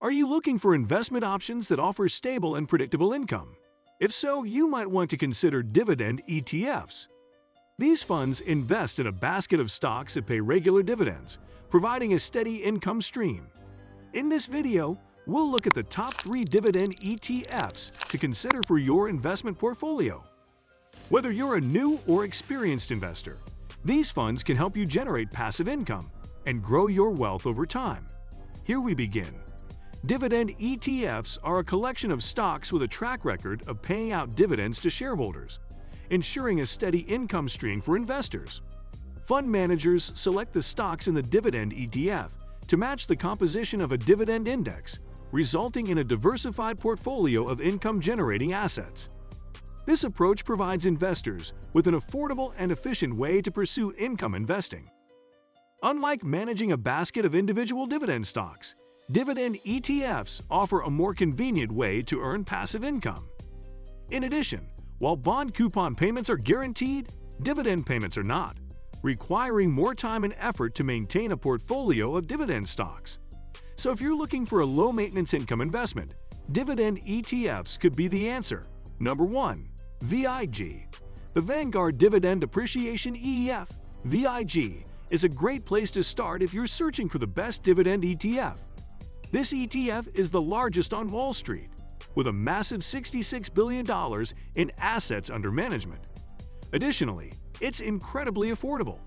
Are you looking for investment options that offer stable and predictable income? If so, you might want to consider Dividend ETFs. These funds invest in a basket of stocks that pay regular dividends, providing a steady income stream. In this video, we'll look at the top 3 dividend ETFs to consider for your investment portfolio. Whether you're a new or experienced investor, these funds can help you generate passive income and grow your wealth over time. Here we begin. Dividend ETFs are a collection of stocks with a track record of paying out dividends to shareholders, ensuring a steady income stream for investors. Fund managers select the stocks in the Dividend ETF to match the composition of a dividend index, resulting in a diversified portfolio of income-generating assets. This approach provides investors with an affordable and efficient way to pursue income investing. Unlike managing a basket of individual dividend stocks, dividend ETFs offer a more convenient way to earn passive income. In addition, while bond coupon payments are guaranteed, dividend payments are not, requiring more time and effort to maintain a portfolio of dividend stocks. So if you're looking for a low-maintenance income investment, dividend ETFs could be the answer. Number 1. VIG. The Vanguard Dividend Appreciation ETF, VIG, is a great place to start if you're searching for the best dividend ETF. This ETF is the largest on Wall Street, with a massive $66 billion in assets under management. Additionally, it's incredibly affordable,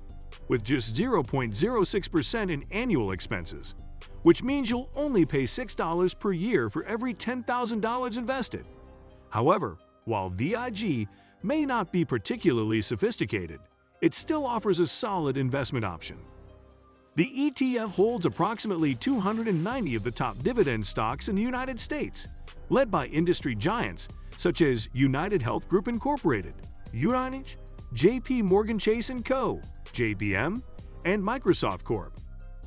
with just 0.06% in annual expenses, which means you'll only pay $6 per year for every $10,000 invested. However, while VIG may not be particularly sophisticated, it still offers a solid investment option. The ETF holds approximately 290 of the top dividend stocks in the United States, led by industry giants such as United Health Group Incorporated, United, JP Morgan Chase & Co., JPM, and Microsoft Corp.,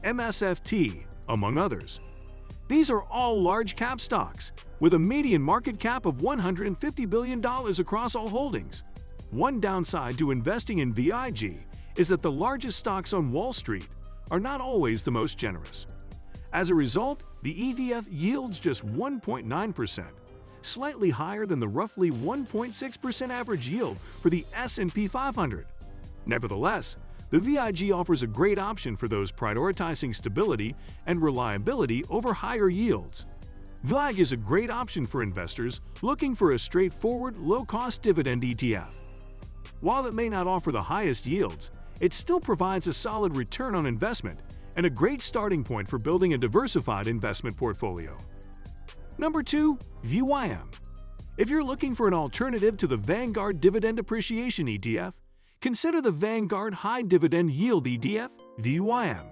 MSFT, among others. These are all large-cap stocks, with a median market cap of $150 billion across all holdings. One downside to investing in VIG is that the largest stocks on Wall Street are not always the most generous. As a result, the ETF yields just 1.9%, slightly higher than the roughly 1.6% average yield for the S&P 500. Nevertheless, the VIG offers a great option for those prioritizing stability and reliability over higher yields. VIG is a great option for investors looking for a straightforward, low-cost dividend ETF. While it may not offer the highest yields, it still provides a solid return on investment and a great starting point for building a diversified investment portfolio. Number 2. VYM. If you're looking for an alternative to the Vanguard Dividend Appreciation ETF, consider the Vanguard High Dividend Yield ETF, VYM.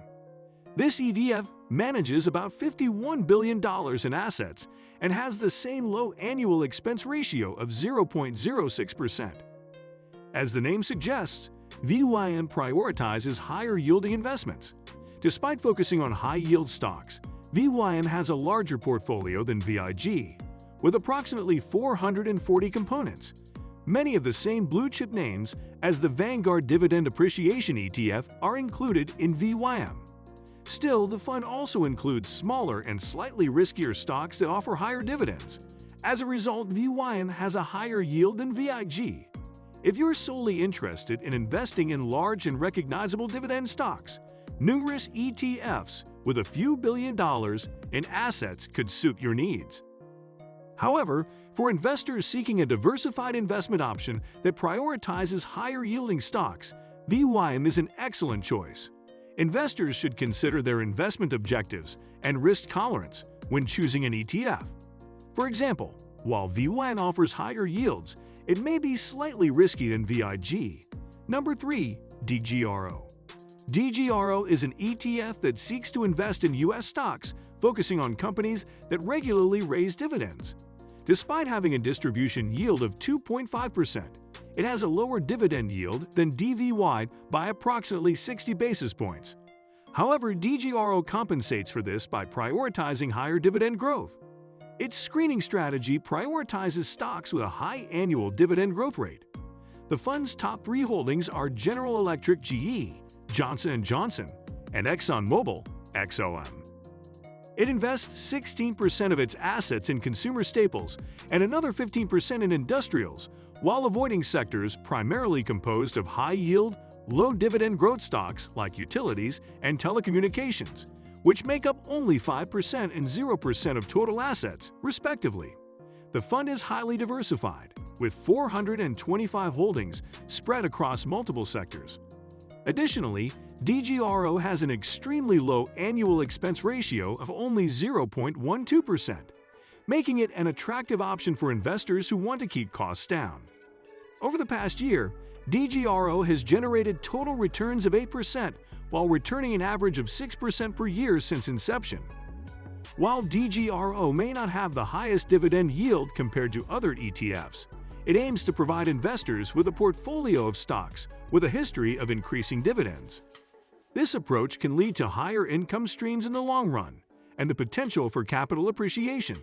This ETF manages about $51 billion in assets and has the same low annual expense ratio of 0.06%. As the name suggests, VYM prioritizes higher-yielding investments. Despite focusing on high-yield stocks, VYM has a larger portfolio than VIG, with approximately 440 components, many of the same blue-chip names as the Vanguard Dividend Appreciation ETF are included in VYM. Still, the fund also includes smaller and slightly riskier stocks that offer higher dividends. As a result, VYM has a higher yield than VIG. If you're solely interested in investing in large and recognizable dividend stocks, numerous ETFs with a few $billion in assets could suit your needs. However, for investors seeking a diversified investment option that prioritizes higher-yielding stocks, VYM is an excellent choice. Investors should consider their investment objectives and risk tolerance when choosing an ETF. For example, while VYM offers higher yields, it may be slightly risky than VIG. Number 3. DGRO. DGRO is an ETF that seeks to invest in U.S. stocks, focusing on companies that regularly raise dividends. Despite having a distribution yield of 2.5%, it has a lower dividend yield than DVY by approximately 60 basis points. However, DGRO compensates for this by prioritizing higher dividend growth. Its screening strategy prioritizes stocks with a high annual dividend growth rate. The fund's top 3 holdings are General Electric (GE), Johnson & Johnson, and ExxonMobil (XOM). It invests 16% of its assets in consumer staples and another 15% in industrials, while avoiding sectors primarily composed of high-yield, low-dividend growth stocks like utilities and telecommunications, which make up only 5% and 0% of total assets, respectively. The fund is highly diversified, with 425 holdings spread across multiple sectors. Additionally, DGRO has an extremely low annual expense ratio of only 0.12%, making it an attractive option for investors who want to keep costs down. Over the past year, DGRO has generated total returns of 8% while returning an average of 6% per year since inception. While DGRO may not have the highest dividend yield compared to other ETFs, it aims to provide investors with a portfolio of stocks with a history of increasing dividends. This approach can lead to higher income streams in the long run and the potential for capital appreciation.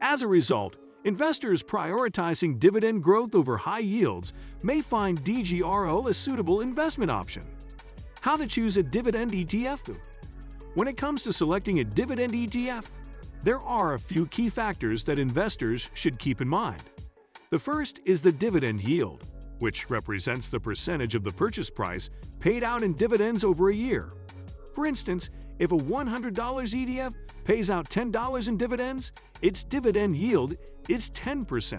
As a result, investors prioritizing dividend growth over high yields may find DGRO a suitable investment option. How to choose a dividend ETF? When it comes to selecting a dividend ETF, there are a few key factors that investors should keep in mind. The first is the dividend yield, which represents the percentage of the purchase price paid out in dividends over a year. For instance, if a $100 ETF pays out $10 in dividends, its dividend yield is 10%.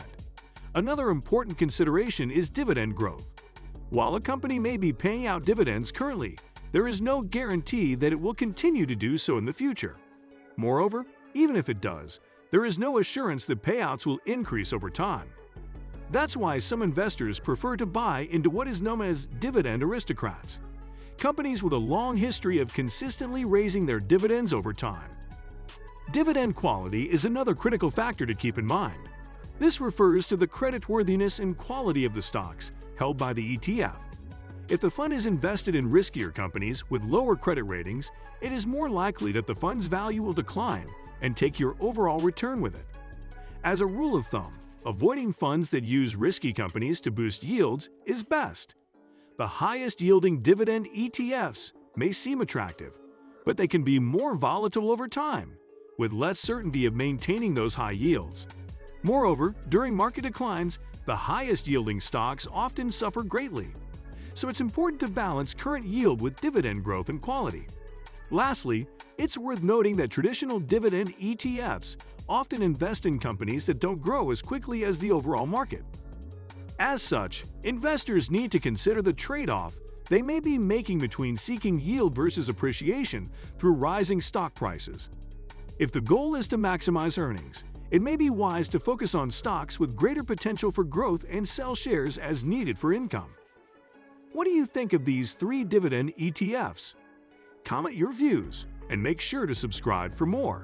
Another important consideration is dividend growth. While a company may be paying out dividends currently, there is no guarantee that it will continue to do so in the future. Moreover, even if it does, there is no assurance that payouts will increase over time. That's why some investors prefer to buy into what is known as dividend aristocrats, companies with a long history of consistently raising their dividends over time. Dividend quality is another critical factor to keep in mind. This refers to the creditworthiness and quality of the stocks held by the ETF. If the fund is invested in riskier companies with lower credit ratings, it is more likely that the fund's value will decline and take your overall return with it. As a rule of thumb, avoiding funds that use risky companies to boost yields is best. The highest-yielding dividend ETFs may seem attractive, but they can be more volatile over time, with less certainty of maintaining those high yields. Moreover, during market declines, the highest-yielding stocks often suffer greatly, so it's important to balance current yield with dividend growth and quality. Lastly, it's worth noting that traditional dividend ETFs often invest in companies that don't grow as quickly as the overall market. As such, investors need to consider the trade-off they may be making between seeking yield versus appreciation through rising stock prices. If the goal is to maximize earnings, it may be wise to focus on stocks with greater potential for growth and sell shares as needed for income. What do you think of these 3 dividend ETFs? Comment your views and make sure to subscribe for more.